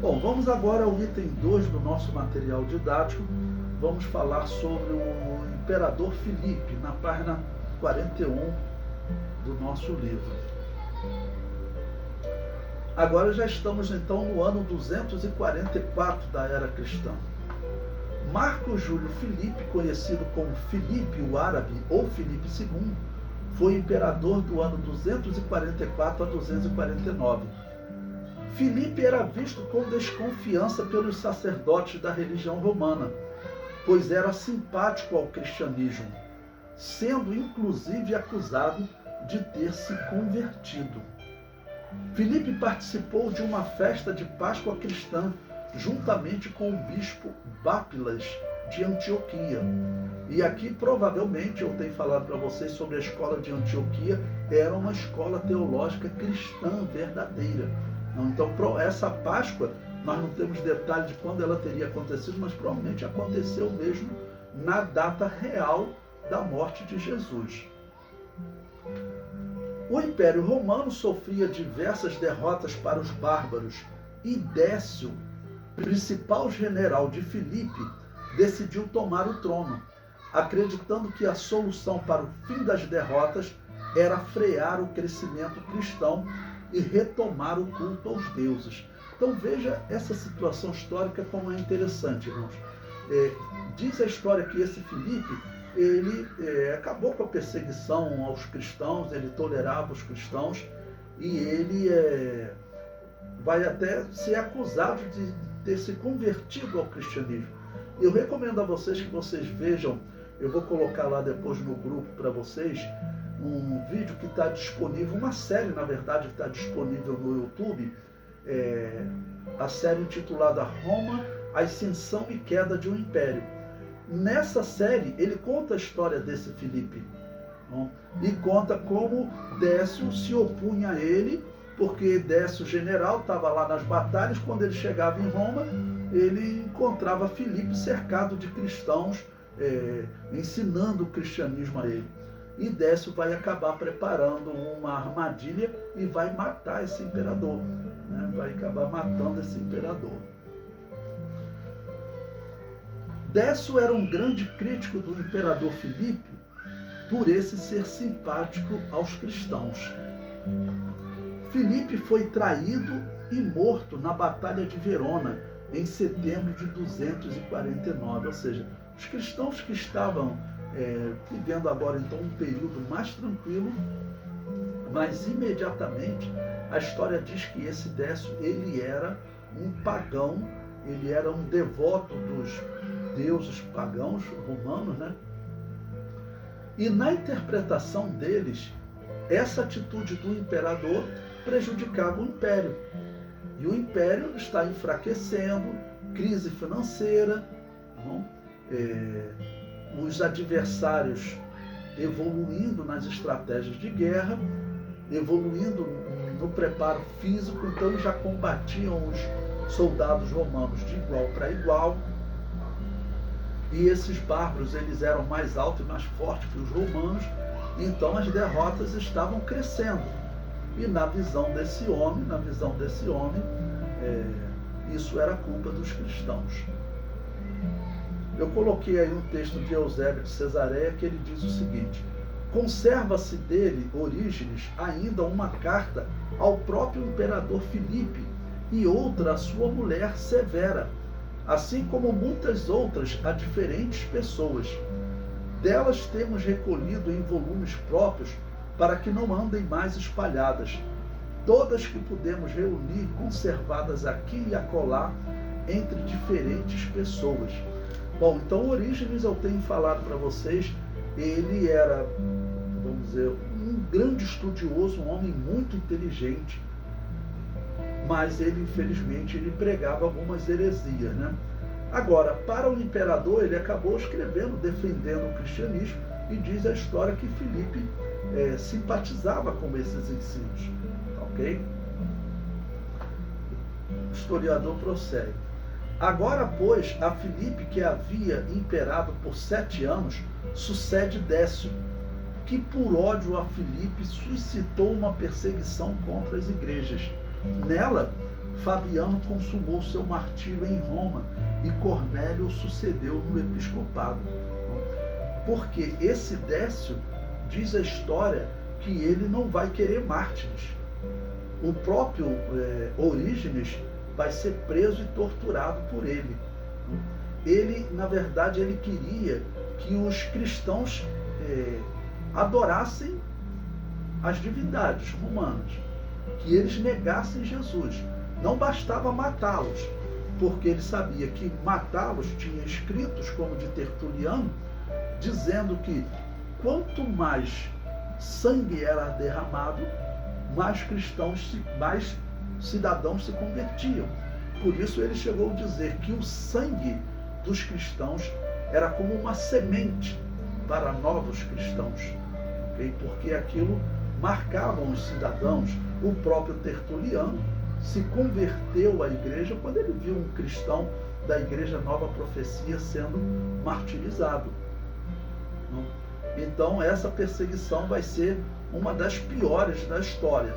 Bom, vamos agora ao item 2 do nosso material didático. Vamos falar sobre o imperador Filipe, na página 41 do nosso livro. Agora já estamos então no ano 244 da era cristã. Marco Júlio Filipe, conhecido como Filipe o Árabe ou Filipe II, foi imperador do ano 244 a 249. Filipe era visto com desconfiança pelos sacerdotes da religião romana, pois era simpático ao cristianismo, sendo inclusive acusado de ter se convertido. Filipe participou de uma festa de Páscoa cristã, juntamente com o bispo Bápilas de Antioquia. E aqui provavelmente eu tenho falado para vocês sobre a escola de Antioquia, era uma escola teológica cristã verdadeira. Então essa Páscoa, nós não temos detalhe de quando ela teria acontecido, mas provavelmente aconteceu mesmo na data real da morte de Jesus. O Império Romano sofria diversas derrotas para os bárbaros e Décio, principal general de Filipe, decidiu tomar o trono, acreditando que a solução para o fim das derrotas era frear o crescimento cristão e retomar o culto aos deuses. Então veja essa situação histórica como é interessante, irmãos. Diz a história que esse Filipe, ele acabou com a perseguição aos cristãos, ele tolerava os cristãos e ele vai até ser acusado de ter se convertido ao cristianismo. Eu recomendo a vocês que vocês vejam, eu vou colocar lá depois no grupo para vocês, um vídeo que está disponível, uma série na verdade que está disponível no YouTube, a série intitulada Roma, Ascensão e Queda de um Império. Nessa série ele conta a história desse Filipe, e conta como Décio se opunha a ele, porque Décio general estava lá nas batalhas, quando ele chegava em Roma, ele encontrava Filipe cercado de cristãos, ensinando o cristianismo a ele. E Décio vai acabar preparando uma armadilha e vai matar esse imperador, vai acabar matando esse imperador. Décio era um grande crítico do imperador Filipe por esse ser simpático aos cristãos. Filipe foi traído e morto na Batalha de Verona em setembro de 249, ou seja, os cristãos que estavam vivendo agora então um período mais tranquilo, mas imediatamente a história diz que esse Décio, ele era um pagão, ele era um devoto dos deuses pagãos romanos, E na interpretação deles, essa atitude do imperador prejudicava o império. E o império está enfraquecendo, crise financeira, os adversários evoluindo nas estratégias de guerra, evoluindo no preparo físico, então eles já combatiam os soldados romanos de igual para igual. E esses bárbaros, eles eram mais altos e mais fortes que os romanos, então as derrotas estavam crescendo. E na visão desse homem, isso era culpa dos cristãos. Eu coloquei aí um texto de Eusébio de Cesareia que ele diz o seguinte: conserva-se dele, Orígenes, ainda uma carta ao próprio imperador Filipe e outra à sua mulher Severa, assim como muitas outras a diferentes pessoas. Delas temos recolhido em volumes próprios para que não andem mais espalhadas, todas que podemos reunir conservadas aqui e acolá entre diferentes pessoas. Bom, então Orígenes, eu tenho falado para vocês, ele era, vamos dizer, um grande estudioso, um homem muito inteligente, mas ele, infelizmente, ele pregava algumas heresias, Agora, para o imperador, ele acabou escrevendo, defendendo o cristianismo, e diz a história que Filipe simpatizava com esses ensinos, ok? O historiador prossegue. Agora, pois, a Filipe, que havia imperado por 7 anos, sucede Décio, que por ódio a Filipe suscitou uma perseguição contra as igrejas. Nela, Fabiano consumou seu martírio em Roma e Cornélio o sucedeu no episcopado. Porque esse Décio, diz a história, que ele não vai querer mártires. O próprio Orígenes vai ser preso e torturado por ele. Ele, na verdade, ele queria que os cristãos adorassem as divindades romanas, que eles negassem Jesus. Não bastava matá-los, porque ele sabia que matá-los tinha escritos, como de Tertuliano, dizendo que quanto mais sangue era derramado, mais cidadãos se convertiam. Por isso ele chegou a dizer que o sangue dos cristãos era como uma semente para novos cristãos, okay? Porque aquilo marcava os cidadãos. O próprio Tertuliano se converteu à igreja quando ele viu um cristão da igreja Nova Profecia sendo martirizado. Então essa perseguição vai ser uma das piores da história.